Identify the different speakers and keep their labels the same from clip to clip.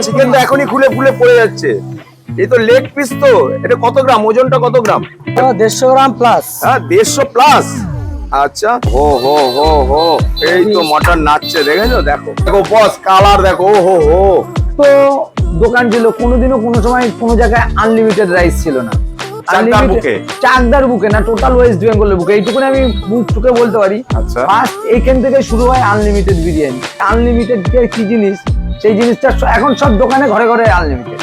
Speaker 1: Chicken তো এখনই খুলে খুলে পড়ে যাচ্ছে। এই তো লেগ পিস তো, এটা কত গ্রাম, ওজনটা কত গ্রাম?
Speaker 2: 150 গ্রাম প্লাস।
Speaker 1: হ্যাঁ 150 প্লাস। আচ্ছা, হো হো হো হো, এই তো মটন নাচছে, দেখেছো? দেখো দেখো বস, কালার দেখো, ও হো হো।
Speaker 2: তো দোকান ছিল, কোনোদিনও কোনো সময় কোনো জায়গায় আনলিমিটেড রাইস ছিল না।
Speaker 1: চাকদার বুকে?
Speaker 2: চাকদার বুকে না, টোটাল ওয়েস্ট বেঙ্গলের বুকে। এইটুকুনি আমি মুখ টুকে বলতে পারি।
Speaker 1: আচ্ছা,
Speaker 2: ফার্স্ট এইখান থেকে শুরু হয় আনলিমিটেড বিরিয়ানি। আনলিমিটেড কি জিনিস, সেই জিনিসটা এখন সব দোকানে ঘরে ঘরে আনলিমিটেড।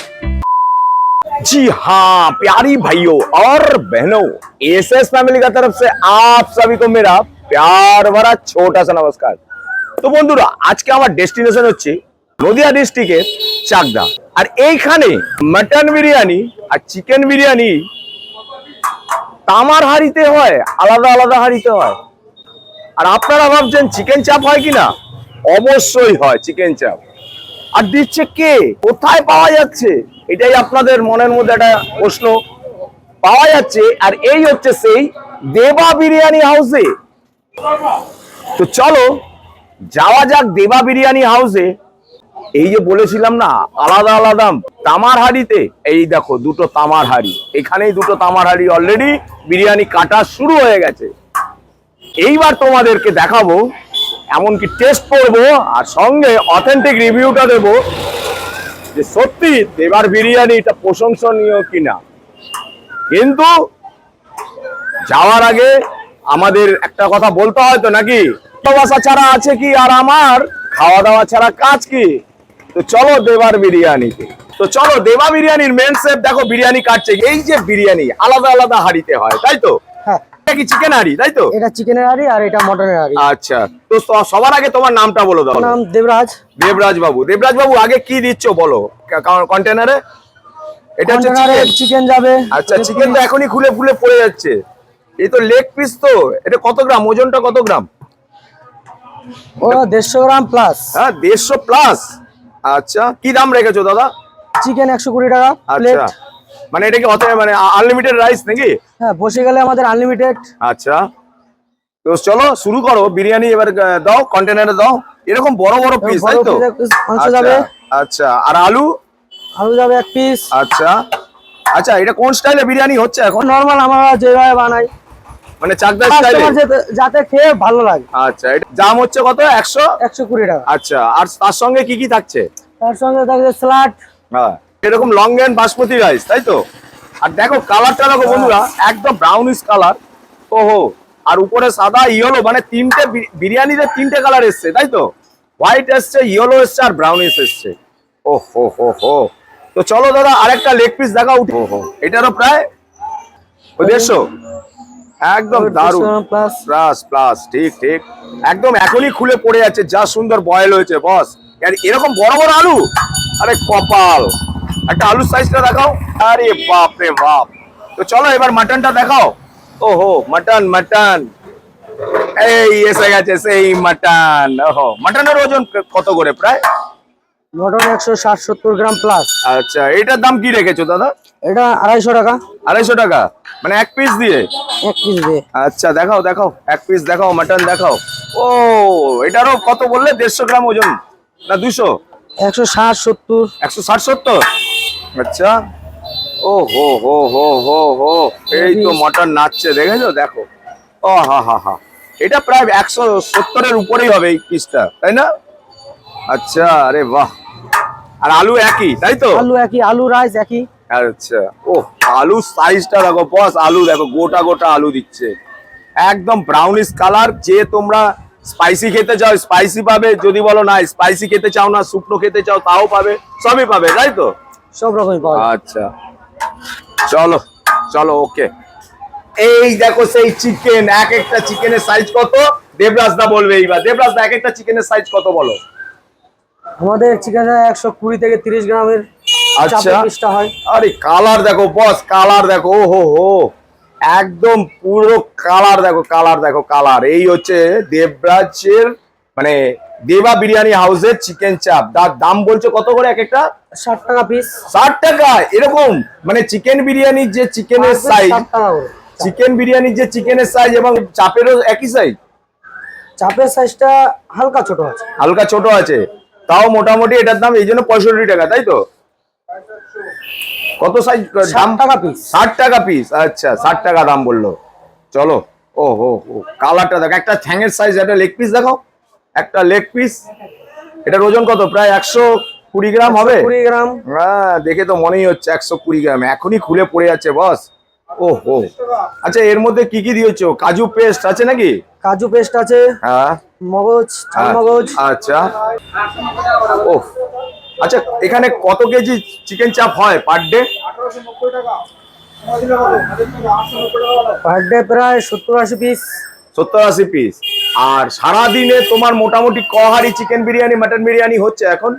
Speaker 1: जी हाँ प्यारी भाइयों और बहनों, एसएस फैमिली का तरफ से आप सभी को मेरा प्यार भरा छोटा सा नमस्कार। তো বন্ধুরা, আজকে আমার ডেস্টিনেশন হচ্ছে নদিয়া ডিস্ট্রিক্টের চাকদা। আর এইখানে মটন বিরিয়ানি আর চিকেন বিরিয়ানি তামার হাঁড়িতে হয়, আলাদা আলাদা হাঁড়িতে হয়। আর আপনারা ভাবছেন চিকেন চাপ হয় কিনা? অবশ্যই হয় চিকেন চাপ। আর দিচ্ছে কে, কোথায় পাওয়া যাচ্ছে, এটাই আপনাদের মনের মধ্যে একটা প্রশ্ন। পাওয়া যাচ্ছে, আর এই হচ্ছে সেই দেবা বিরিয়ানি হাউসে। তো চলো যাওয়া যাক দেবা বিরিয়ানি হাউসে। এই যে বলেছিলাম না আলাদা আলাদা তামার হাঁড়িতে, এই দেখো দুটো তামার হাঁড়ি, এখানেই দুটো তামার হাঁড়ি অলরেডি বিরিয়ানি কাটা শুরু হয়ে গেছে। এইবার তোমাদেরকে দেখাবো, এমনকি টেস্ট করবো, আর সঙ্গে অথেন্টিক রিভিউটা দেবো যে সত্যি দেবার বিরিয়ানি এটা প্রশংসনীয় কিনা। কিন্তু যাওয়ার আগে আমাদের একটা কথা বলতে হয় তো নাকি, ভালোবাসা ছাড়া আছে কি আর আমার খাওয়া দাওয়া ছাড়া কাজ কি। তো চলো দেবার বিরিয়ানিতে। তো চলো দেবা বিরিয়ানির মেন শেফ দেখো বিরিয়ানি কাটছে। এই যে বিরিয়ানি আলাদা আলাদা হাঁড়িতে হয়, তাই তো?
Speaker 2: হ্যাঁ,
Speaker 1: এটা কি চিকেন হাঁড়ি, তাই তো?
Speaker 2: এটা চিকেনের হাঁড়ি আর এটা মটনের হাঁড়ি।
Speaker 1: আচ্ছা, তো সবার আগে তোমার নামটা বলো দাও।
Speaker 2: নাম দেবরাজ।
Speaker 1: দেবরাজ বাবু। দেবরাজ বাবু, আগে কি দিচ্ছ বলো কন্টেনারে? এটা হচ্ছে
Speaker 2: চিকেন যাবে।
Speaker 1: আচ্ছা, চিকেন তো এখনই খুলে খুলে পড়ে যাচ্ছে। এই তো লেগ পিস তো, এটা কত গ্রাম, ওজনটা কত গ্রাম?
Speaker 2: ও 150 গ্রাম প্লাস।
Speaker 1: হ্যাঁ 150 প্লাস। আচ্ছা, কি দাম রেখেছো দাদা?
Speaker 2: চিকেন 120 টাকা প্লেট।
Speaker 1: আচ্ছা, মানে এটা কি মানে আনলিমিটেড রাইস নাকি?
Speaker 2: হ্যাঁ, বসে গেলে আমাদের আনলিমিটেড।
Speaker 1: আচ্ছা, তো চলো শুরু করো বিরিয়ানি। এবার দাও, কন্টেনারে দাও। এরকম বড় বড় পিস, তাই তো?
Speaker 2: মাংস যাবে।
Speaker 1: আচ্ছা, আর আলু?
Speaker 2: আলু যাবে 1 পিস।
Speaker 1: আচ্ছা আচ্ছা, এটা কোন স্টাইলে বিরিয়ানি হচ্ছে এখন?
Speaker 2: নরমাল আমরা যেভাবে বানাই,
Speaker 1: মানে চাকদা স্টাইলে,
Speaker 2: যাতে খেয়ে ভালো লাগে।
Speaker 1: আচ্ছা, এটা দাম হচ্ছে কত?
Speaker 2: 120 টাকা।
Speaker 1: আচ্ছা, আর তার সঙ্গে কি কি থাকছে?
Speaker 2: তার সঙ্গে থাকছে স্যালাড।
Speaker 1: হ্যাঁ, এরকম লং গ্রেন বাসমতি রাইস, তাই তো? আর দেখো কালারটা দেখো বন্ধুরা, একদম ব্রাউনিশ কালার। ওহো, আর উপরে সাদা ইয়েলো, মানে তিনটে বিরিয়ানিতে তিনটে কালার এসছে, তাই তো? হোয়াইট এসছে, ইয়েলো এসছে, আর ব্রাউনিশ এসছে। ও হো হো হো। তো চলো দাদা আরেকটা লেগ পিস দেখাও। এটারও প্রায় 150। একদম দারুণ, প্লাস প্লাস, ঠিক ঠিক, একদম এখনই খুলে পড়ে যাচ্ছে। যা সুন্দর বয়েল হয়েছে বস। এরকম বড় বড় আলু, আরে কপাল। একটা আলুর সাইজটা দেখাও, আরে বাপ রে বাপ। তো চলো এবার মাটনটা দেখাও। ওহো, মটন মটন, এই এসে গেছে সেই মটন। ওহো, মটনের ওজন কত করে প্রায়?
Speaker 2: মটন 160-70 গ্রাম প্লাস।
Speaker 1: আচ্ছা, এটার দাম কি রেখেছো দাদা?
Speaker 2: এটা 250 টাকা।
Speaker 1: 250 টাকা, মানে এক পিস দিয়ে?
Speaker 2: এক পিস দিয়ে।
Speaker 1: আচ্ছা, দেখাও দেখাও, এক পিস দেখাও, মাটন দেখাও। ও, এটারও কত বললে? 150 গ্রাম ওজন না 200?
Speaker 2: 160-70।
Speaker 1: 160-70। আচ্ছা, ও হো হো হো হো হো, এই তো মটন নাচছে, দেখেছো? দেখো, ও হা হা হা, এটা প্রায় 170-এর উপরেই হবে এই পিসটা, তাই না? আচ্ছা, আরে বাহ। আর আলু একই, তাই তো?
Speaker 2: আলু একই, আলু রাইস একই।
Speaker 1: আচ্ছা, ও আলু সাইজটা দেখো বস, আলু দেখো, গোটা গোটা আলু দিচ্ছে, একদম ব্রাউনিশ কালার। যে তোমরা স্পাইসি খেতে চাও স্পাইসি পাবে, যদি বলো না স্পাইসি খেতে চাও না, শুকনো খেতে চাও, তাও পাবে, সবই পাবে, তাই তো?
Speaker 2: সব রকমই পাবে।
Speaker 1: আচ্ছা, চলো চলো, ওকে। এই দেখো সেই চিকেন, এক একটা চিকেনের সাইজ কত? দেবরাজ দা বলবে এইবার। দেবরাজ দা, এক একটা চিকেনের সাইজ কত বলো?
Speaker 2: আমাদের চিকেন 120 থেকে 30 গ্রামের।
Speaker 1: আচ্ছা,
Speaker 2: পিসটা হয়।
Speaker 1: আরে কালার দেখো বস, কালার দেখো, ও হো হো, একদম পুরো কালার দেখো, কালার দেখো, কালার। এই হচ্ছে দেবরাজের, মানে দেবা বিরিয়ানি হাউসের চিকেন চাপ। তার দাম বলছে কত করে এক একটা?
Speaker 2: 60 টাকা পিস।
Speaker 1: 60 টাকা। এরকম মানে চিকেন বিরিয়ানির যে চিকেনের সাইজ, চিকেন বিরিয়ানির যে চিকেনের সাইজ এবং চাপেরও একই সাইজ?
Speaker 3: চাপের সাইজটা হালকা ছোট আছে।
Speaker 1: হালকা ছোট আছে, তাও মোটামুটি এটার দাম এই জন্য 65 টাকা, তাই তো? কত সাইজ দাম?
Speaker 3: 60 টাকা পিস।
Speaker 1: 60 টাকা পিস, আচ্ছা 60 টাকা দাম বললো। চলো, ও হো হো, কালারটা দেখো, একটা ঠ্যাঙের সাইজ, একটা লেগ পিস দেখাও, একটা লেগ পিস। এটার ওজন কত? প্রায় 120 গ্রাম হবে।
Speaker 3: 20 গ্রাম।
Speaker 1: হ্যাঁ, দেখে তো মনেই হচ্ছে 120 গ্রাম, এখনই খুলে পড়ে যাচ্ছে বস। ও হো, আচ্ছা এর মধ্যে কি কি দিয়েছো? কাজু পেস্ট আছে নাকি?
Speaker 3: কাজু পেস্ট আছে,
Speaker 1: হ্যাঁ,
Speaker 3: মগজ, চাল মগজ।
Speaker 1: আচ্ছা। ও আচ্ছা, এখানে কত কেজি চিকেন চাপ হয় পার ডে?
Speaker 3: পার ডে প্রায় 70-80 পিস।
Speaker 1: 70-80 পিস। আর সারাদিনে তোমার মোটামুটি কহারি চিকেন বিরিয়ানি, মাটন বিরিয়ানি হচ্ছে এখন?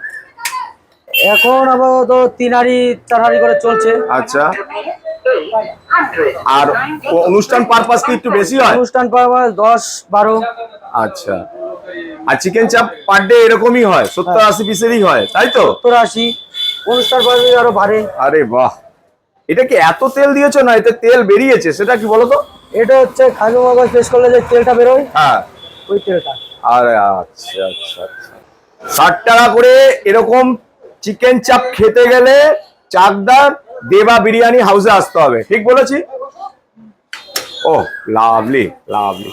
Speaker 3: এখন আপাতত 3 হাঁড়ি 4 হাঁড়ি করে চলছে।
Speaker 1: আচ্ছা, আর অনুষ্ঠান পারপাস কি একটু বেশি হয়?
Speaker 3: অনুষ্ঠান পারপাস 10-12।
Speaker 1: আচ্ছা, আর চিকেন চাপ পার ডে এরকমই হয়, 70-80 পিসেরই হয়, তাই তো?
Speaker 3: 70-80। অনুষ্ঠান পারপাস আরো বাড়ে।
Speaker 1: আরে বাহ, এটা কি এত তেল দিয়েছো না এতে তেল বেরিয়েছে, সেটা কি বলো তো?
Speaker 3: এটা হচ্ছে কাজু মগজ পেস্ট করলে যে তেলটা বেরোয়,
Speaker 1: হ্যাঁ,
Speaker 3: ওই তেলটা।
Speaker 1: আরে আচ্ছা আচ্ছা আচ্ছা। 60 টাকা করে এরকম চিকেন চাপ খেতে গেলে চাকদার দেবা বিরিয়ানি হাউসে আসতে হবে, ঠিক বলেছি? ও লাভলি লাভলি।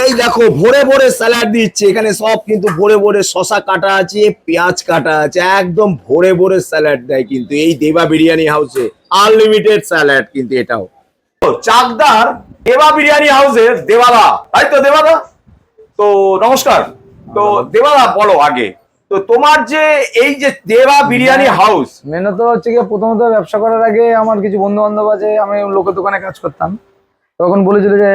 Speaker 1: এই দেখো ভরে ভরে স্যালাড দিচ্ছে এখানে, সব কিন্তু ভরে ভরে, শসা কাটা আছে, পেঁয়াজ কাটা আছে, একদম ভরে ভরে স্যালাড দেয় কিন্তু এই দেবা বিরিয়ানি হাউসে। আনলিমিটেড স্যালাড কিন্তু এটাও। চাকদার দেবা বিরিয়ানি হাউসের দেবাদা, তাই তো দেবাদা? তো নমস্কার। তো দেবাদা বলো আগে, তো তোমার যে এই যে দেবা বিরিয়ানি হাউস,
Speaker 2: মেনু তো হচ্ছে গিয়ে প্রথমত ব্যবসা করার আগে আমার কিছু বন্ধু বান্ধব আছে, আমি লোকের দোকানে কাজ করতাম, তখন বলেছিল যে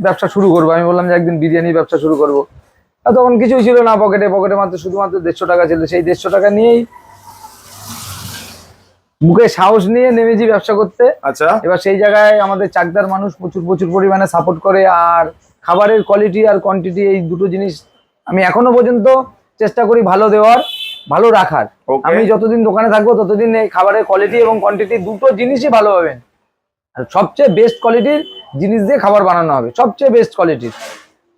Speaker 2: ব্যবসা শুরু করবো। আমি বললাম যে একদিন বিরিয়ানি ব্যবসা শুরু করবো। আর তখন কিছুই ছিল না পকেটে, মাত্র শুধুমাত্র 150 টাকা ছিল। সেই 150 টাকা নিয়েই বুকে সাহস নিয়ে নেমেছি ব্যবসা করতে।
Speaker 1: আচ্ছা,
Speaker 2: এবার সেই জায়গায় আমাদের চাকদার মানুষ প্রচুর প্রচুর পরিমাণে সাপোর্ট করে, আর খাবারের কোয়ালিটি আর কোয়ান্টিটি এই দুটো জিনিস আমি এখনো পর্যন্ত চেষ্টা করি ভালো দেওয়ার, ভালো রাখার।
Speaker 1: Okay.
Speaker 2: আমি যতদিন দোকানে থাকবো ততদিন এই খাবারের কোয়ালিটি এবং কোয়ান্টিটি দুটো জিনিসই ভালো পাবেন। আর সবচেয়ে বেস্ট কোয়ালিটির জিনিস দিয়ে খাবার বানানো হবে, সবচেয়ে বেস্ট কোয়ালিটির।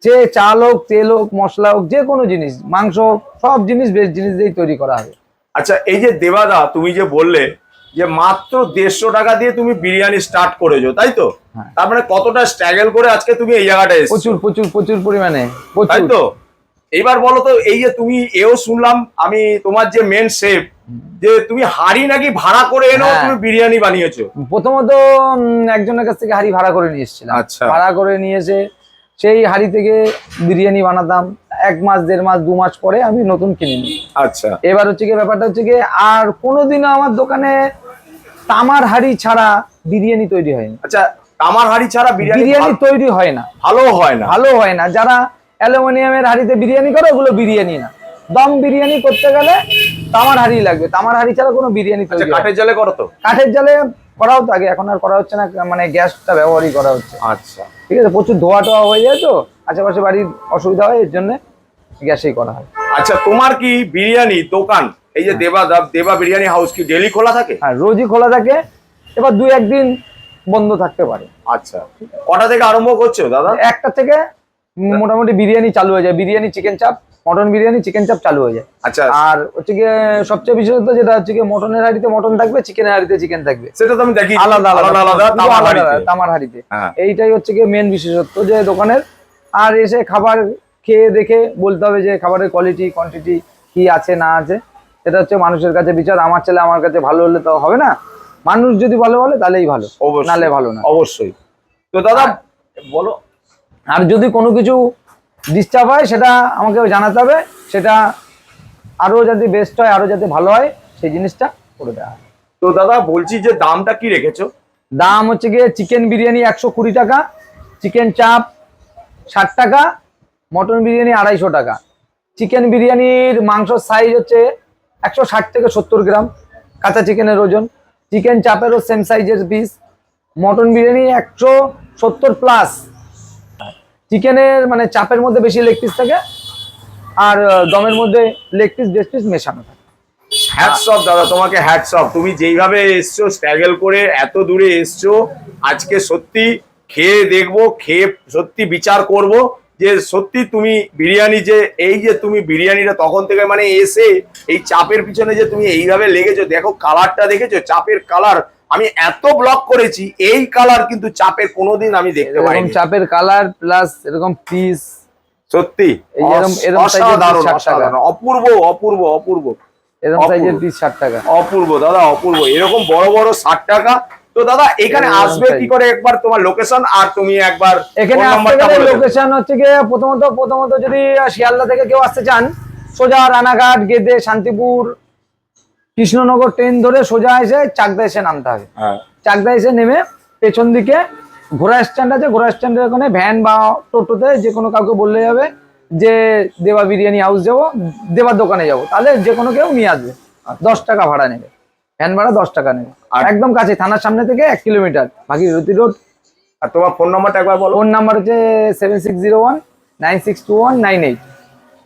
Speaker 2: যে চাল হোক, তেল হোক, মশলা হোক, যে কোনো জিনিস, মাংস হোক, সব জিনিস বেস্ট জিনিস দিয়েই তৈরি করা হবে।
Speaker 1: আচ্ছা, এই যে দেবাদা তুমি যে বললে যে মাত্র 150 টাকা দিয়ে তুমি বিরিয়ানি স্টার্ট করেছো, তাই তো?
Speaker 2: হ্যাঁ।
Speaker 1: তার মানে কতটা স্ট্রাগল করে আজকে তুমি এই জায়গাটায় এসেছো?
Speaker 2: প্রচুর প্রচুর প্রচুর পরিমাণে,
Speaker 1: তাই
Speaker 2: প্রচুর।
Speaker 1: তো? এইবার বলো তো, এই যে তুমি এও শুনলাম আমি তোমার যে মেন শেফ, যে তুমি হাড়ি নাকি ভাড়া করে এনেও
Speaker 2: হ্যাঁ।
Speaker 1: তুমি বিরিয়ানি বানিয়েছো?
Speaker 2: প্রথমত একজনের কাছ থেকে হাঁড়ি ভাড়া করে নিয়ে এসেছিলাম।
Speaker 1: আচ্ছা।
Speaker 2: ভাড়া করে নিয়ে এসে সেই হাঁড়ি থেকে বিরিয়ানি বানাতাম। 1 মাস 1.5 মাস 2 মাস পরে আমি নতুন কিনে নিই।
Speaker 1: আচ্ছা,
Speaker 2: এবার হচ্ছে কি ব্যাপারটা হচ্ছে কি, আর কোনোদিনও আমার দোকানে তামার হাঁড়ি ছাড়া বিরিয়ানি তৈরি হয়নি।
Speaker 1: আচ্ছা, আমার হাড়ি ছাড়া বিরিয়ানি
Speaker 2: বিরিয়ানি তৈরি হয় না,
Speaker 1: ভালো হয় না?
Speaker 2: ভালো হয় না। যারা অ্যালুমিনিয়ামের হাঁড়িতে বিরিয়ানি করে ওগুলো বিরিয়ানি না। দম বিরিয়ানি করতে গেলে তামার হাঁড়ি লাগবে, তামার হাঁড়ি ছাড়া কোনো বিরিয়ানি
Speaker 1: আচ্ছা,
Speaker 2: তৈরি হয় না।
Speaker 1: কাঠের জালে করো তো?
Speaker 2: কাঠের জালে করাও তো আগে, এখন আর করা হচ্ছে না, মানে গ্যাসটা ব্যবহারই করা হচ্ছে।
Speaker 1: আচ্ছা,
Speaker 2: ঠিক আছে, প্রচুর ধোয়া টোয়া হয়ে যায় তো, আশেপাশে বাড়ির অসুবিধা হয়, এর জন্য গ্যাসেই করা হয়।
Speaker 1: আচ্ছা, তোমার কি বিরিয়ানি দোকান এই যে দেবা বিরিয়ানি হাউস কি ডেলি খোলা থাকে?
Speaker 2: আর রোজই খোলা থাকে, এবার 2-1 দিন বন্ধ থাকতে পারে।
Speaker 1: আচ্ছা, কটা থেকে আরম্ভ করছো দাদা?
Speaker 2: 1টা থেকে মোটামুটি বিরিয়ানি চালু হয়ে যায়, বিরিয়ানি, চিকেন চাপ, মটন বিরিয়ানি, চিকেন চাপ চালু হয়ে যায়।
Speaker 1: আচ্ছা,
Speaker 2: আর হচ্ছে গিয়ে সবচেয়ে বিশেষত যেটা হচ্ছে গিয়ে মটনের হাঁড়িতে মটন থাকবে, চিকেনের হাঁড়িতে চিকেন থাকবে,
Speaker 1: সেটা তো আমি দেখি
Speaker 2: আলাদা আলাদা
Speaker 1: আলাদা
Speaker 2: শুধু
Speaker 1: তামার
Speaker 2: আলাদা
Speaker 1: হাঁড়িতে।
Speaker 2: তামার হাঁড়িতে।
Speaker 1: হ্যাঁ।
Speaker 2: এইটাই হচ্ছে গিয়ে মেন বিশেষত্ব যে দোকানের। আর এসে খাবার খেয়ে দেখে বলতে হবে যে খাবারের কোয়ালিটি কোয়ান্টিটি কি আছে না আছে, এটা হচ্ছে মানুষের কাছে বিচার। আমার ছেলে আমার কাছে ভালো হলে তো হবে না, মানুষ যদি ভালো বলে তাহলেই ভালো,
Speaker 1: অবশ্যই,
Speaker 2: নালে ভালো না।
Speaker 1: অবশ্যই। তো দাদা বলো,
Speaker 2: আর যদি কোনো কিছু ডিস্টার্ব হয় সেটা আমাকে জানাতে হবে, সেটা আরো যাতে বেস্ট হয়, আরো যাতে ভালো হয়, সেই জিনিসটা করে দেওয়া হয়।
Speaker 1: তো দাদা বলছি যে দামটা কি রেখেছো?
Speaker 2: দাম হচ্ছে গিয়ে চিকেন বিরিয়ানি 120 টাকা, চিকেন চাপ 60 টাকা, মটন বিরিয়ানি 250 টাকা। চিকেন বিরিয়ানির মাংস সাইজ হচ্ছে 160 থেকে 70 গ্রাম, কাঁচা চিকেনের ওজন। চিকেন চাপেরও সেম সাইজের পিস। Mutton biryani 170 plus. চিকেনের মানে চাপের মধ্যে বেশি লেগ পিস থাকে, আর দমের মধ্যে লেগ পিস বেস্ট পিস মেশানো থাকে।
Speaker 1: হ্যাটস অফ দাদা, তোমাকে হ্যাটস অফ। তুমি যেইভাবে এসছো, স্ট্রাগল করে এত দূরে এসছো, আজকে সত্যি খেয়ে দেখবো, খেয়ে সত্যি বিচার করব যে সত্যি তুমি বিরিয়ানি যে তুমি বিরিয়ানিটা তখন থেকে মানে এসে এই চাপের পিছনে যে তুমি এইভাবে লেগেছো, দেখো কালারটা দেখেছো, চাপের কালার আমি এত ব্লক করেছি, এই কালার কিন্তু চাপের কোনোদিন আমি দেখতে
Speaker 2: এরকম
Speaker 1: পাইনি।
Speaker 2: চাপের কালার প্লাস এরকম পিস,
Speaker 1: সত্যি
Speaker 2: এই এরকম size এর
Speaker 1: অসাধারণ
Speaker 2: 60 টাকা।
Speaker 1: অসাধারণ, অপূর্ব অপূর্ব অপূর্ব
Speaker 2: এরকম সাইজের
Speaker 1: অপূর্ব।
Speaker 2: পিস 60 টাকা।
Speaker 1: অপূর্ব দাদা, অপূর্ব। এরকম বড় বড় 60 টাকা। তো দাদা এখানে
Speaker 2: এরকম
Speaker 1: আসবে কি
Speaker 2: size।
Speaker 1: করে, একবার তোমার লোকেশন আর তুমি একবার
Speaker 2: এখানে
Speaker 1: ফোন
Speaker 2: আসতে
Speaker 1: নাম্বারটা
Speaker 2: গেলে
Speaker 1: বলে দেবে।
Speaker 2: লোকেশন হচ্ছে গিয়ে প্রথমত যদি শিয়ালদা থেকে কেউ আসতে চান, সোজা রানাঘাট গেদে শান্তিপুর কৃষ্ণনগর ট্রেন ধরে সোজা এসে চাকদা এসে নামতে হবে।
Speaker 1: হ্যাঁ,
Speaker 2: চাকদা এসে নেমে পেছন দিকে ঘোড়া স্ট্যান্ড আছে, ঘোড়া স্ট্যান্ডের ওখানে ভ্যান বা টোটোতে যে কোনো কাউকে বললে যাবে যে দেবা বিরিয়ানি হাউস যাবো, দেবার দোকানে যাবো, তাহলে যে কোনো কেউ নিয়ে আসবে। 10 টাকা ভাড়া নেবে, ভ্যান ভাড়া 10 টাকা নেবে।
Speaker 1: আর-
Speaker 2: একদম কাছে, থানার সামনে থেকে 1 কিলোমিটার, ভাগীরথী রোড।
Speaker 1: আর তোমার ফোন নাম্বারটা একবার বলো।
Speaker 2: ফোন নাম্বার হচ্ছে 7601962198।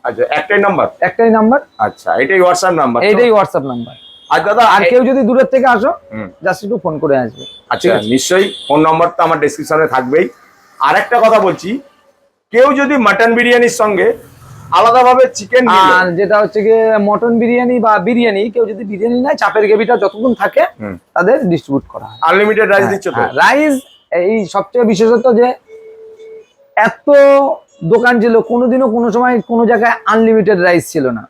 Speaker 1: আচ্ছা, একটাই নাম্বার?
Speaker 2: একটাই নাম্বার,
Speaker 1: আচ্ছা, এটাই হোয়াটসঅ্যাপ নাম্বার?
Speaker 2: এইটাই হোয়াটসঅ্যাপ নাম্বার।
Speaker 1: আর দাদা
Speaker 2: আর কেউ যদি দূরের থেকে আসো,
Speaker 1: হুম।
Speaker 2: জাস্ট একটু ফোন করে আসবে।
Speaker 1: আচ্ছা, নিশ্চয়ই ফোন নাম্বারটা আমার ডেসক্রিপশনে থাকবেই। আর একটা কথা বলছি, কেউ যদি মাটন বিরিয়ানির সঙ্গে আলাদাভাবে চিকেন
Speaker 2: আর যেটা হচ্ছে গিয়ে মটন বিরিয়ানি বা বিরিয়ানি, কেউ যদি বিরিয়ানি নেয়, চাপের গ্রেভিটা যতক্ষণ থাকে তাদের ডিস্ট্রিবিউট করা হয়।
Speaker 1: আনলিমিটেড রাইস দিচ্ছ তো?
Speaker 2: রাইস এই সবচেয়ে বিশেষত যে এত দোকান ছিল, কোনোদিনও কোনো সময় কোনো জায়গায় আনলিমিটেড রাইস ছিল না।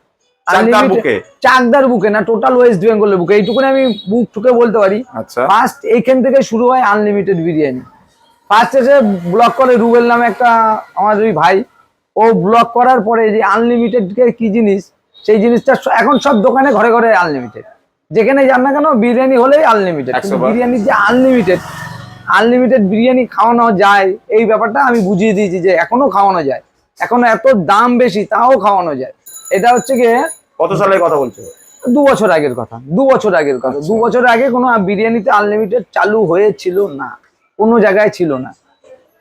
Speaker 1: চাকদার বুকে?
Speaker 2: চাকদার বুকে না, টোটাল ওয়েস্ট বেঙ্গলের বুকে, এইটুকুনি আমি বুক ঠুকে বলতে পারি।
Speaker 1: আচ্ছা,
Speaker 2: ফার্স্ট এইখান থেকে শুরু হয় আনলিমিটেড বিরিয়ানি। ফার্স্ট এসে ব্লক করে রুবেল নামে একটা আমার ওই ভাই, ও ব্লক করার পরে যে আনলিমিটেড কি জিনিস, সেই জিনিসটা এখন সব দোকানে ঘরে ঘরে আনলিমিটেড। যেখানে যান না কেন বিরিয়ানি হলেই আনলিমিটেড।
Speaker 1: 100 বার।
Speaker 2: বিরিয়ানি যে আনলিমিটেড বিরিয়ানি খাওয়ানো যায়, এই ব্যাপারটা আমি বুঝিয়ে দিয়েছি যে এখনো খাওয়ানো যায়। এখনো এত দাম বেশি তাও খাওয়ানো যায়। এটা হচ্ছে গিয়ে
Speaker 1: কত সালের কথা বলছো?
Speaker 2: 2 বছর আগের কথা, 2 বছর আগের কথা। 2 বছর আগে কোনো বিরিয়ানিতে আনলিমিটেড চালু হয়েছিল না, কোনো জায়গায় ছিল না।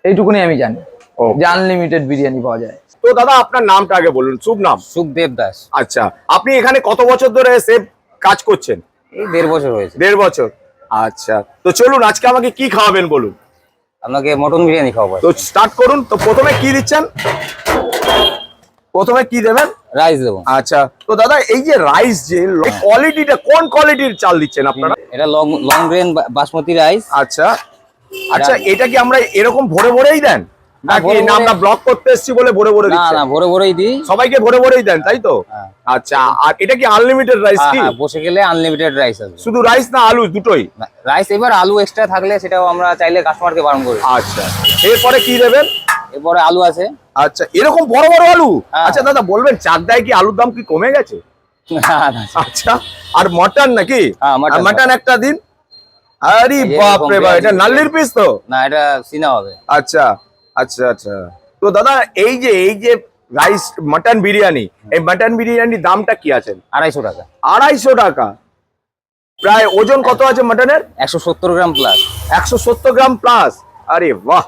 Speaker 2: এইটুকুনি আমি জানি
Speaker 1: Okay.
Speaker 2: যে আনলিমিটেড বিরিয়ানি পাওয়া যায়।
Speaker 1: তো দাদা আপনার নামটা আগে বলুন, শুভ নাম?
Speaker 4: সুখদেব দাস।
Speaker 1: আচ্ছা, আপনি এখানে কত বছর ধরে সেফ কাজ করছেন?
Speaker 4: এই 1.5 বছর হয়েছে।
Speaker 1: 1.5 বছর। আচ্ছা, তো চলুন আজকে আমাকে কি খাওয়াবেন বলুন।
Speaker 4: আপনাকে মটন বিরিয়ানি খাওয়াবো।
Speaker 1: তো স্টার্ট করুন। তো প্রথমে কি দিচ্ছেন, প্রথমে কি দেবেন?
Speaker 4: রাইস দেবো।
Speaker 1: আচ্ছা, তো দাদা এই যে রাইস যে কোয়ালিটিটা, কোন কোয়ালিটির চাল দিচ্ছেন আপনারা?
Speaker 4: এটা লং গ্রেন বাসমতি রাইস।
Speaker 1: আচ্ছা আচ্ছা, এটা কি আমরা এরকম ভরে ভরেই দেন নাকি
Speaker 4: ভরে
Speaker 1: না
Speaker 4: ভরে-
Speaker 1: আমরা ব্লক করতে এসেছি বলে ভরে ভরে
Speaker 4: না
Speaker 1: দিচ্ছেন?
Speaker 4: না, ভরে ভরেই দিই।
Speaker 1: সবাইকে ভরে ভরেই দেন, তাই তো?
Speaker 4: হ্যাঁ।
Speaker 1: আচ্ছা, আর এটা কি আনলিমিটেড রাইস
Speaker 4: হ্যাঁ
Speaker 1: কি?
Speaker 4: হ্যাঁ, বসে গেলে আনলিমিটেড রাইস আছে।
Speaker 1: শুধু রাইস না আলু দুটোই?
Speaker 4: রাইস এবার আলু এক্সট্রা থাকলে সেটাও আমরা চাইলে কাস্টমারকে বারণ করি।
Speaker 1: আচ্ছা, এরপরে কি দেবেন?
Speaker 4: এরপরে আলু আছে।
Speaker 1: আচ্ছা, এরকম বড় বড় আলু?
Speaker 4: হ্যাঁ।
Speaker 1: আচ্ছা দাদা বলবেন, চাকদায় কি আলুর দাম কি কমে গেছে?
Speaker 4: না, না,
Speaker 1: আচ্ছা, আর মটন নাকি?
Speaker 4: হ্যাঁ, মটন।
Speaker 1: মটন একটা দিন। আরে
Speaker 4: এই
Speaker 1: বাপ রে
Speaker 4: এরকম
Speaker 1: বাপ, এটা
Speaker 4: পেঁয়াজি।
Speaker 1: নাল্লির পিস তো?
Speaker 4: না, এটা সিনা হবে।
Speaker 1: আচ্ছা আচ্ছা আচ্ছা। তো দাদা এই যে রাইস মটন বিরিয়ানি, এই মটন বিরিয়ানির দামটা কি আছে?
Speaker 4: 250 টাকা।
Speaker 1: 250 টাকা। প্রায় ওজন কত আছে মটনের?
Speaker 4: 170 গ্রাম প্লাস।
Speaker 1: 170 গ্রাম প্লাস। আরে বাহ।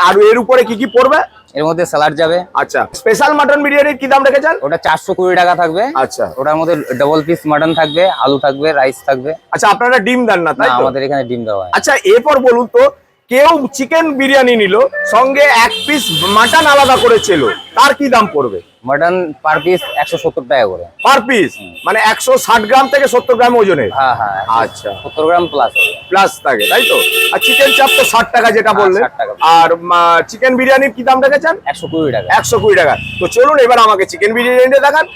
Speaker 1: আর এর উপরে কি কি পড়বে?
Speaker 4: এর মধ্যে স্যালাড যাবে।
Speaker 1: আচ্ছা, স্পেশাল মটন বিরিয়ানির কি দাম রেখেছেন?
Speaker 4: ওটা 420 টাকা থাকবে।
Speaker 1: আচ্ছা
Speaker 4: ওটার মধ্যে ডাবল পিস মাটন থাকবে, আলু থাকবে, রাইস থাকবে।
Speaker 1: আচ্ছা, আপনারা ডিম দেন না
Speaker 4: না,
Speaker 1: তাই তো?
Speaker 4: আমাদের এখানে ডিম দেওয়া হয়।
Speaker 1: আচ্ছা, এরপর বলুন তো, কেউ চিকেন বিরিয়ানি নিল, সঙ্গে 1 পিস মাটন আলাদা করেছিল, তার কি দাম পড়বে?
Speaker 4: মাটন পার পিস 170 টাকা করে।
Speaker 1: পার পিস মানে 160 গ্রাম থেকে 70 গ্রাম ওজনের?
Speaker 4: হ্যাঁ হ্যাঁ,
Speaker 1: আচ্ছা,
Speaker 4: 70 গ্রাম প্লাস হবে।
Speaker 1: প্লাস থাকে তাই তো? আর চিকেন চাপ তো 60 টাকা যেটা
Speaker 4: হ্যাঁ,
Speaker 1: বললেন।
Speaker 4: 60 টাকা।
Speaker 1: আর চিকেন বিরিয়ানির কি দাম রেখেছেন?
Speaker 4: 120 টাকা।
Speaker 1: 120 টাকা। তো চলুন এবার আমাকে চিকেন বিরিয়ানিটা দেখান।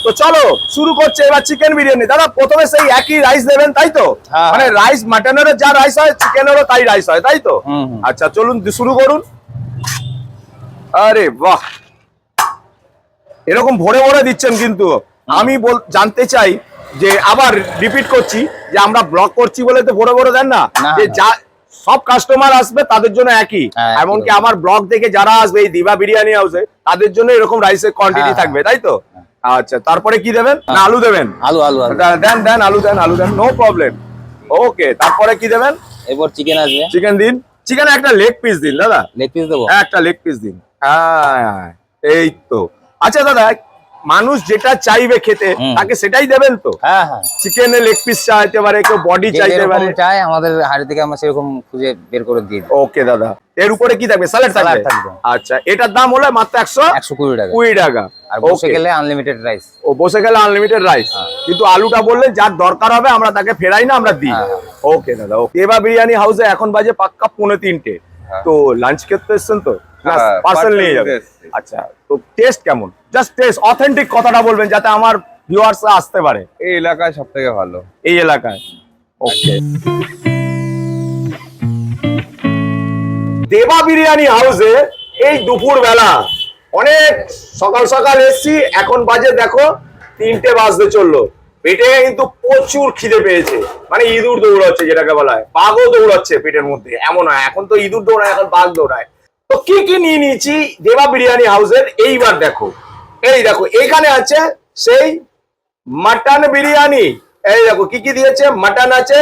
Speaker 1: তো চলো শুরু করছে এবার চিকেন বিরিয়ানি। দাদা প্রথমে সেই একই রাইস দেবেন তাই তো?
Speaker 4: হ্যাঁ।
Speaker 1: মানে রাইস মাটনেরও যা রাইস হয় চিকেনেরও তাই রাইস হয় তাই তো?
Speaker 4: হুম, হুম।
Speaker 1: আচ্ছা, চলুন শুরু করুন। আরে বাহ, এরকম ভরে ভরে দিচ্ছেন কিন্তু। আমি জানতে চাই যে, আবার রিপিট করছি যে আমরা ব্লগ করছি বলে তো ভরে ভরে দেন না,
Speaker 4: না,
Speaker 1: যে
Speaker 4: না।
Speaker 1: যা সব কাস্টমার আসবে তাদের জন্য একই।
Speaker 4: হ্যাঁ,
Speaker 1: এমনকি
Speaker 4: একই।
Speaker 1: আমার ব্লগ দেখে যারা আসবে এই দিবা বিরিয়ানি হাউসে, তাদের জন্য এরকম রাইসের কোয়ান্টিটি
Speaker 4: হ্যাঁ,
Speaker 1: থাকবে তাই তো? আচ্ছা, তারপরে কি দেবেন? না আলু দেবেন?
Speaker 4: আলু আলু আলু।
Speaker 1: দেন দেন, আলু দেন, আলু দেন, নো প্রবলেম। ওকে, তারপরে কি দেবেন?
Speaker 4: এরপর চিকেন আসবে।
Speaker 1: চিকেন দিন। চিকেন একটা লেগ পিস দিন দাদা।
Speaker 4: লেগ পিস দেবো।
Speaker 1: একটা লেগ পিস দিন। হ্যাঁ, এই তো। আচ্ছা দাদা, মানুষ যেটা চাইবে খেতে তাকে সেটাই দেবেন তো?
Speaker 4: হ্যাঁ হ্যাঁ,
Speaker 1: চিকেনের লেগ পিস চাইতে পারে, কেউ বডি
Speaker 4: যে
Speaker 1: চাইতে
Speaker 4: যেরকম
Speaker 1: পারে।
Speaker 4: চাই আমাদের হাড়ি থেকে আমরা সেরকম খুঁজে বের করে দিয়ে দিই।
Speaker 1: ওকে দাদা, এর উপরে কি থাকবে? স্যালাড থাকবে?
Speaker 4: স্যালাড থাকবে।
Speaker 1: আচ্ছা, এটার দাম হলো মাত্র
Speaker 4: 120 টাকা।
Speaker 1: 120 টাকা।
Speaker 4: আর বসে
Speaker 1: Okay.
Speaker 4: গেলে আনলিমিটেড রাইস।
Speaker 1: ও বসে গেলে আনলিমিটেড রাইস, কিন্তু আলুটা বললেন যার দরকার হবে আমরা তাকে ফেরাই না, আমরা দিই।
Speaker 4: হ্যাঁ।
Speaker 1: ওকে দাদা, ওকে। দেবা বিরিয়ানি হাউসে এখন বাজে পাক্কা 2:45। তো লাঞ্চ খেতে এসছেন তো, না
Speaker 5: হ্যাঁ,
Speaker 1: পার্সেল
Speaker 5: parcel
Speaker 1: নিয়ে
Speaker 5: নিতে
Speaker 1: যাবেন?
Speaker 5: এসছি।
Speaker 1: আচ্ছা, তো টেস্ট কেমন? জাস্ট টেস্ট, অথেন্টিক কথাটা বলবেন যাতে আমার ভিউয়ার্স আসতে পারে
Speaker 5: এই এলাকায় সব থেকে ভালো।
Speaker 1: এই এলাকায়। ওকে, দেবা বিরিয়ানি হাউসে এই দুপুর বেলা অনেক সকাল সকাল এসছি, এখন বাজে দেখো 3টে বাজতে চললো। পেটে কিন্তু প্রচুর খিদে পেয়েছে, মানে ইঁদুর দৌড়াচ্ছে, যেটাকে বলা হয় বাঘও দৌড়াচ্ছে পেটের মধ্যে। এমন হয়, এখন তো ইঁদুর দৌড়ায়, এখন বাঘ দৌড়ায়। তো কি কি নিয়ে নিয়েছি দেবা বিরিয়ানি হাউসের, এইবার দেখো। এই দেখো, এখানে আছে সেই মাটন বিরিয়ানি। এই দেখো কি কি দিয়েছে, মাটন আছে,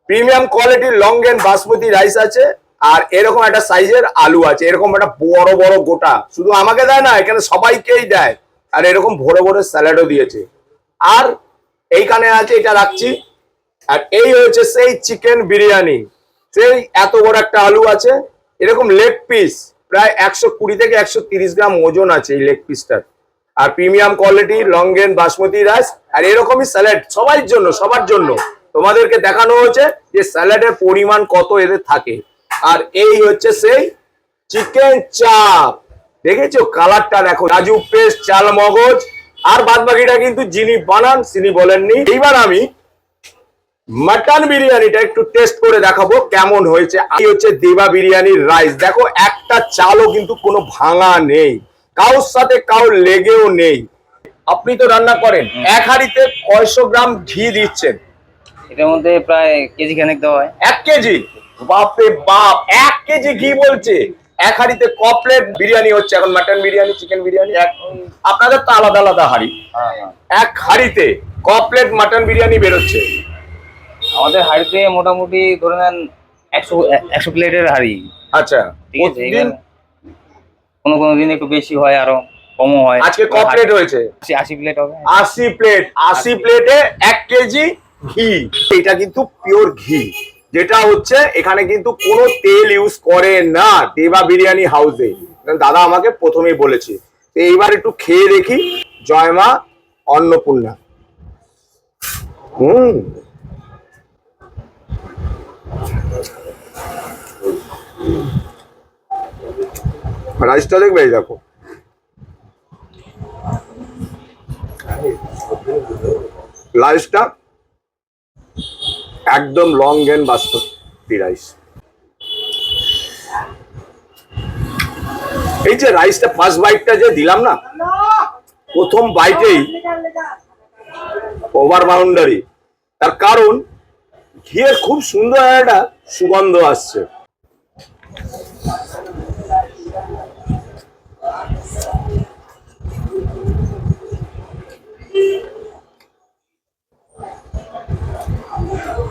Speaker 1: প্রিমিয়াম কোয়ালিটির লং এন্ড বাসমতি রাইস আছে, আর এরকম একটা সাইজের আলু আছে, এরকম একটা বড় বড় গোটা। শুধু আমাকে দেয় না, এখানে সবাইকেই দেয়। আর এরকম ভরে ভরে স্যালাডও দিয়েছে। আর এইখানে আছে, এটা রাখছি। আর এই হচ্ছে সেই চিকেন বিরিয়ানি, সেই এত বড় একটা আলু আছে, এরকম লেগ পিস প্রায় 120 থেকে 130 গ্রাম ওজন আছে এই লেগ পিসটার। আর premium quality long and basmati rice, আর এরকমই স্যালাড সবার জন্য, সবার জন্য। তোমাদেরকে দেখানো হচ্ছে যে স্যালাডের পরিমাণ কত এদের থাকে। আর এই হচ্ছে সেই চিকেন চাপ, দেখেছো কালারটা দেখো, কাজু পেস্ট, চাল মগজ, আর বাদ বাকিটা কিন্তু যিনি বানান তিনি বলেননি। এইবার আমি মাটন বিরিয়ানিটা একটু টেস্ট করে দেখাবো কেমন হয়েছে। এই হচ্ছে দেবা বিরিয়ানির রাইস, দেখো একটা চালও কিন্তু কোনো ভাঙা নেই, কারোর সাথে কারোর লেগেও নেই। আপনি তো রান্না করেন, এক হাঁড়িতে কয়শো গ্রাম ঘি দিচ্ছেন?
Speaker 4: এটার মধ্যে প্রায় কেজি খানেক দেওয়া হয়।
Speaker 1: 1 কেজি? বাপরে বাপ, 1 কেজি ঘি বলছে। এক হাঁড়িতে ক প্লেট বিরিয়ানি হচ্ছে এখন, মাটন বিরিয়ানি, চিকেন বিরিয়ানি? আপনাদের তো আলাদা আলাদা হাঁড়ি। এক হাঁড়িতে ক প্লেট মাটন বিরিয়ানি বেরোচ্ছে?
Speaker 4: আমাদের হাড়িতে মোটামুটি ধরে নেন 100 প্লেটের হাড়ি।
Speaker 1: আচ্ছা,
Speaker 4: ঠিক আছে,
Speaker 1: প্রতিদিন?
Speaker 4: কোনো কোনো দিন একটু বেশি হয়, আরো কমও হয়।
Speaker 1: আজকে ক প্লেট হয়েছে?
Speaker 4: 80 প্লেট হবে।
Speaker 1: 80 প্লেট, 80 প্লেটে 1 কেজি ঘি। এটা কিন্তু পিওর ঘি, যেটা হচ্ছে এখানে কিন্তু কোনো তেল ইউজ করে না দেবা বিরিয়ানি হাউসে। দাদা আমাকে প্রথমেই বলেছে। তো এইবার একটু খেয়ে দেখি। জয় মা অন্নপূর্ণা। রাইসটা দেখবে, এই দেখো, রাইসটা একদম লং এন্ড বাসমতি রাইস। এই যে রাইসটা ফার্স্ট বাইটটা যে দিলাম না, প্রথম বাইটেই ওভার বাউন্ডারি। তার কারণ ঘিয়ের খুব সুন্দর একটা সুগন্ধ আসছে।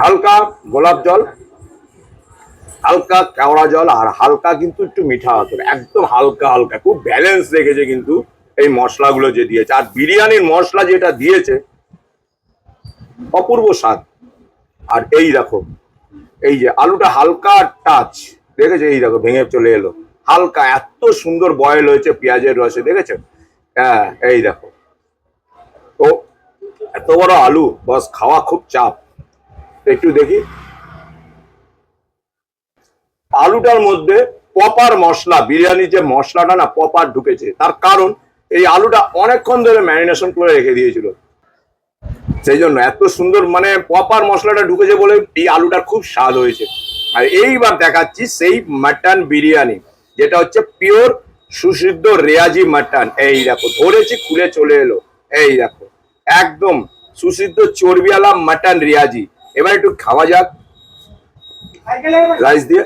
Speaker 1: হালকা গোলাপ জল, হালকা কেওড়া জল, আর হালকা কিন্তু একটু মিঠা আছে, একদম হালকা হালকা, খুব ব্যালেন্স রেখেছে কিন্তু এই মশলাগুলো যে দিয়েছে। আর বিরিয়ানির মশলা যেটা দিয়েছে অপূর্ব স্বাদ। আর এই দেখো, এই যে আলুটা হালকা টাচ, দেখেছো? এই দেখো ভেঙে চলে এলো, হালকা, এত সুন্দর বয়েল হয়েছে পেঁয়াজের রসে, দেখেছো? হ্যাঁ, এই দেখো। তো এত বড় আলু বস, খাওয়া খুব চাপ। একটু দেখি আলুটার মধ্যে প্রপার মশলা, বিরিয়ানির যে মশলাটা না প্রপার ঢুকেছে। তার কারণ এই আলুটা অনেকক্ষণ ধরে ম্যারিনেশন করে রেখে দিয়েছিল, সেই জন্য এত সুন্দর মানে প্রপার মশলাটা ঢুকেছে বলে এই আলুটার খুব স্বাদ হয়েছে। আর এইবার দেখাচ্ছি সেই মাটন বিরিয়ানি, যেটা হচ্ছে পিওর সুসিদ্ধ রেয়াজি মাটন। এই দেখো ধরেছি, খুলে চলে এলো। এই দেখো একদম সুসিদ্ধ চর্বিওয়ালা মাটন রেয়াজি। এবার একটু খাওয়া যাক রাইস দিয়ে।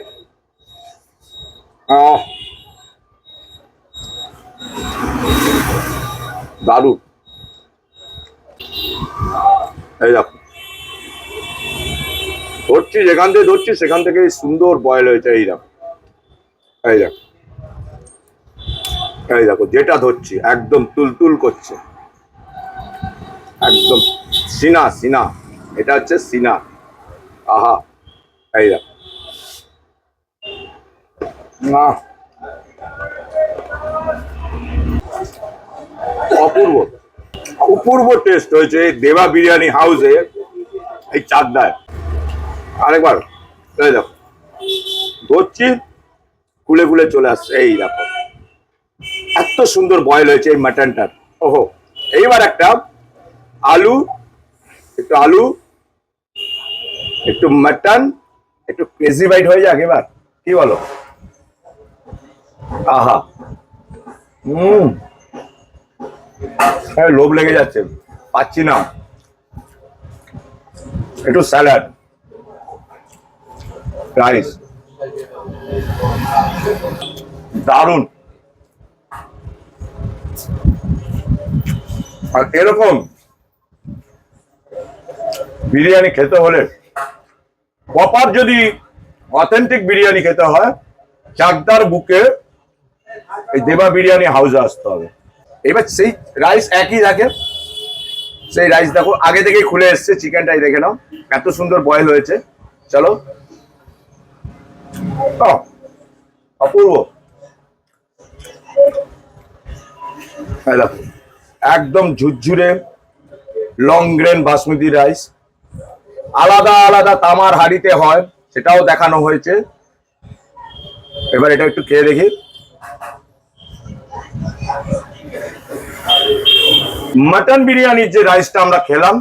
Speaker 1: দারুণ। এই দেখো, ধরছি যেখান থেকে ধরছি সেখান থেকে সুন্দর বয়েল হয়েছে। এই দেখো, এই দেখো এই দেখো যেটা ধরছি একদম তুলতুল করছে, একদম সিনা সিনা, এটা হচ্ছে সিনা। আহা, এই দেখো না, অপূর্ব অপূর্ব টেস্ট হয়েছে এই দেবা বিরিয়ানি হাউসে, এই চাকদায়। আরেকবার এই দেখো ধরছি, খুলে খুলে চলে আসছে, এই দেখো এত সুন্দর বয়েল হয়েছে এই মাটনটার। ওহো, এইবার একটা আলু, একটু আলু, একটু মাটন, একটু ক্রেজি বাইট হয়ে যাক এবার, কি বলো? আহা, লোভ লেগে যাচ্ছে, পাচ্ছি না। একটু স্যালাড, রাইস, দারুন। আর এরকম বিরিয়ানি খেতে হলে, প্রপার যদি অথেন্টিক বিরিয়ানি খেতে হয়, চাকদার বুকে এই দেবা বিরিয়ানি হাউসে আসতে হবে। এবার সেই রাইস একই থাকে, সেই রাইস দেখো আগে থেকেই খুলে এসছে, চিকেনটাই দেখে নাও এত সুন্দর বয়েল হয়েছে। চলো, অপূর্ব, দেখো একদম ঝুরঝুরে লং গ্রেন বাসমতি রাইস, আলাদা আলাদা তামার হাঁড়িতে হয় সেটাও দেখানো হয়েছে। এবার এটা একটু খেয়ে দেখি। মটন বিরিয়ানির যে রাইসটা আমরা খেলাম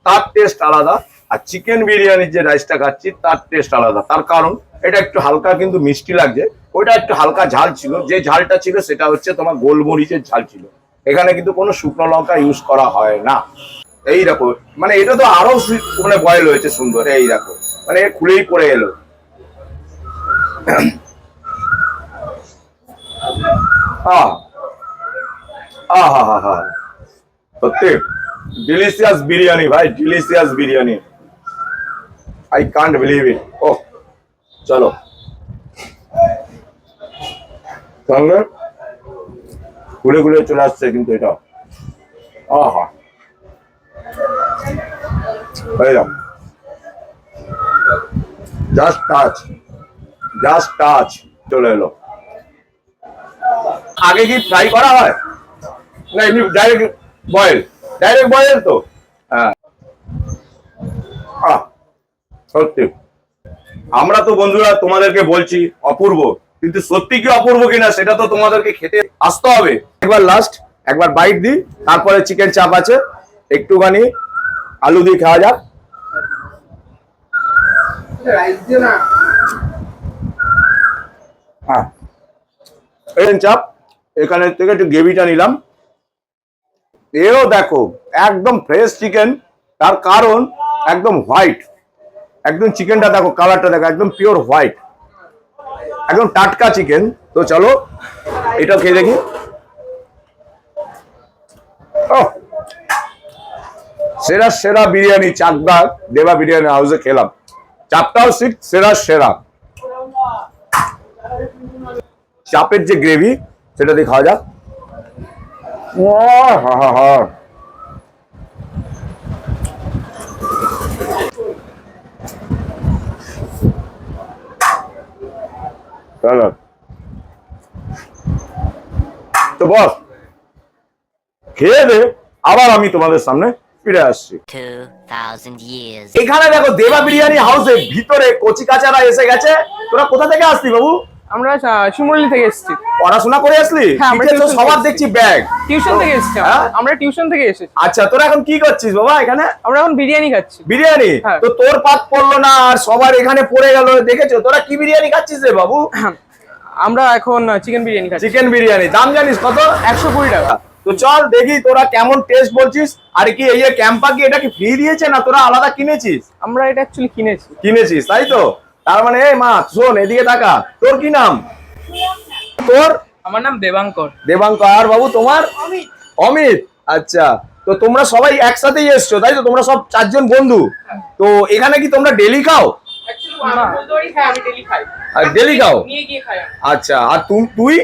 Speaker 1: তার টেস্ট আলাদা, আর চিকেন বিরিয়ানির যে রাইসটা খাচ্ছি তার টেস্ট আলাদা। তার কারণ এটা একটু হালকা কিন্তু মিষ্টি লাগছে, ওইটা একটু হালকা ঝাল ছিল, যে ঝালটা ছিল সেটা হচ্ছে তোমার গোলমরিচের ঝাল ছিল। এখানে কিন্তু কোনো শুকনো লঙ্কা ইউজ করা হয় না। এই দেখো, মানে এটা তো আরো মানে বয়েল হয়েছে সুন্দর, এই দেখো মানে খুলেই পড়ে এলো। সত্যি ডিলিশিয়াস বিরিয়ানি ভাই, delicious biryani, I can't believe it. ও চলো, সঙ্গে খুলে খুলে চলে আসছে কিন্তু এটা। আহা, জাস্ট টাচ, জাস্ট টাচ চলে এলো। আগে কি ফ্রাই করা হয় না এমনি ডাইরেক্ট বয়েল? ডাইরেক্ট বয়েল তো। হ্যাঁ, সত্যি আমরা তো বন্ধুরা তোমাদেরকে বলছি অপূর্ব, কিন্তু সত্যি কি অপূর্ব কিনা সেটা তো তোমাদেরকে খেতে আসতে হবে। একবার লাস্ট একবার বাইট দিই, তারপরে চিকেন চাপ আছে, একটুখানি আলু দিয়ে খাওয়া যাক। হ্যাঁ, চিকেন চাপ, এখানে থেকে একটু গ্রেভিটা নিলাম। এও দেখো একদম ফ্রেশ চিকেন, তার কারণ একদম হোয়াইট, একদম চিকেনটা দেখো, কালারটা দেখো একদম পিওর হোয়াইট, একদম টাটকা চিকেন। তো চলো এটা খেয়ে দেখি। সেরা সেরা বিরিয়ানি চাকদা দেবা বিরিয়ানি হাউসে খেলাম, চাপটাও সেরা সেরা। চাপের যে গ্রেভি সেটা দিয়ে খাওয়া যাক। তো বস খেয়ে দে, আবার আমি তোমাদের সামনে ফিরে আসছি।
Speaker 5: 2000 years.
Speaker 1: এখানে দেখো দেবা বিরিয়ানি হাউসে ভিতরে কচি কাচারা এসে গেছে। তোরা কোথা থেকে আসলি বাবু?
Speaker 6: আমরা শিমুলি থেকে এসেছি।
Speaker 1: পড়াশোনা করে আসলি?
Speaker 6: হ্যাঁ, আমরা
Speaker 1: তো
Speaker 6: tuition
Speaker 1: সবার
Speaker 6: থেকে
Speaker 1: দেখছি ব্যাগ।
Speaker 6: টিউশন থেকে এসেছি।
Speaker 1: হ্যাঁ?
Speaker 6: আমরা টিউশন থেকে এসেছি।
Speaker 1: আচ্ছা, তোরা এখন কি করছিস বাবা এখানে?
Speaker 6: আমরা এখন বিরিয়ানি খাচ্ছি।
Speaker 1: বিরিয়ানি?
Speaker 6: হ্যাঁ।
Speaker 1: তো তোর পাত পড়লো না আর সবার এখানে পড়ে গেল, দেখেছো? তোরা কি বিরিয়ানি খাচ্ছিস রে বাবু?
Speaker 6: আমরা এখন চিকেন বিরিয়ানি খাচ্ছি।
Speaker 1: চিকেন বিরিয়ানি। দাম জানিস কত?
Speaker 6: 120 টাকা।
Speaker 1: তো চল দেখি তোরা কেমন টেস্ট বলছিস। আর কি এই যে ক্যাম্পা কি এটা কি ফ্রি দিয়েছে না তোরা আলাদা কিনেছিস?
Speaker 6: আমরা এটা অ্যাকচুয়ালি কিনেছি।
Speaker 1: কিনেছিস তাই তো? তার মানে এই মা শোন এদিকে তাকা, তোর কি নাম? তোর?
Speaker 6: আমার নাম দেবাঙ্কর।
Speaker 1: দেবাঙ্কর। আর বাবু তোমার? অমিত। অমিত, আচ্ছা। তো তোমরা সবাই একসাথেই এসছো তাই তো? তোমরা সব 4 জন বন্ধু। তো এখানে কি তোমরা ডেলি খাও?
Speaker 6: অ্যাকচুয়ালি আমি ডেলি খাই।
Speaker 1: আর ডেলি খাও?
Speaker 6: নিয়ে গিয়ে খাই।
Speaker 1: আচ্ছা, আর তুই?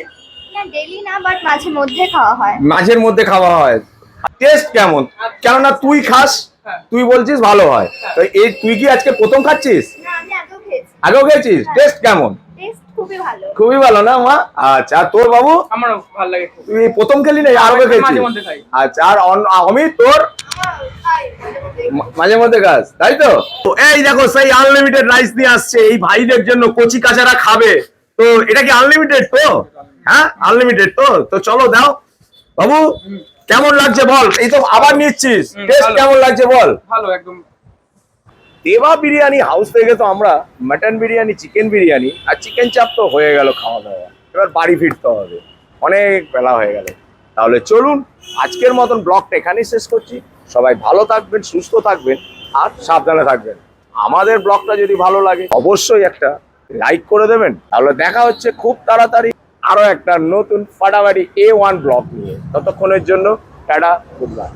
Speaker 7: না ডেলি না বাট মাঝে মধ্যে খাওয়া হয়।
Speaker 1: মাঝের মধ্যে খাওয়া হয়। টেস্ট কেমন? কেননা তুই খাস, তুই বলছিস ভালো হয়, তো এই তুই কি আজকে প্রথম খাচ্ছিস?
Speaker 7: না আমি আগেও খেয়েছি।
Speaker 1: আগেও খেয়েছিস? টেস্ট কেমন?
Speaker 7: টেস্ট খুবই ভালো।
Speaker 1: খুবই ভালো না মা? আচ্ছা, আর তোর বাবু?
Speaker 6: আমারও ভালো লাগে খুব।
Speaker 1: তুই প্রথম খেলি না আরো খেয়েছিস?
Speaker 6: মাঝে মধ্যে খাই।
Speaker 1: আচ্ছা, আর অমিত তোর?
Speaker 7: আমারও খাই, মাঝে মধ্যে।
Speaker 1: মাঝে মধ্যে খাস, তাই তো? তো এই দেখো সেই আনলিমিটেড রাইস নিয়ে আসছে এই ভাইদের জন্য, কচি কাচারা খাবে। তো এটা কি আনলিমিটেড তো? হ্যাঁ আনলিমিটেড তো। তো চলো দাও বাবু, কেমন লাগছে বল? এই তো আবার নিচ্ছিস, টেস্ট
Speaker 6: ভালো।
Speaker 1: কেমন লাগছে বল?
Speaker 6: ভালো একদম।
Speaker 1: দেবা বিরিয়ানি হাউস থেকে তো আমরা মাটন বিরিয়ানি, চিকেন বিরিয়ানি আর চিকেন চাপ তো হয়ে গেল খাওয়া দাওয়া, এবার বাড়ি ফিরতে হবে, অনেক বেলা হয়ে গেল। তাহলে চলুন আজকের মতন ব্লগটা এখানেই শেষ করছি। সবাই ভালো থাকবেন, সুস্থ থাকবেন আর সাবধানে থাকবেন। আমাদের ব্লগটা যদি ভালো লাগে অবশ্যই একটা লাইক করে দেবেন। তাহলে দেখা হচ্ছে খুব তাড়াতাড়ি আরো একটা নতুন ফাটাফাটি A1 ব্লগ নিয়ে। ততক্ষণের জন্য টাটা, গুড বাই।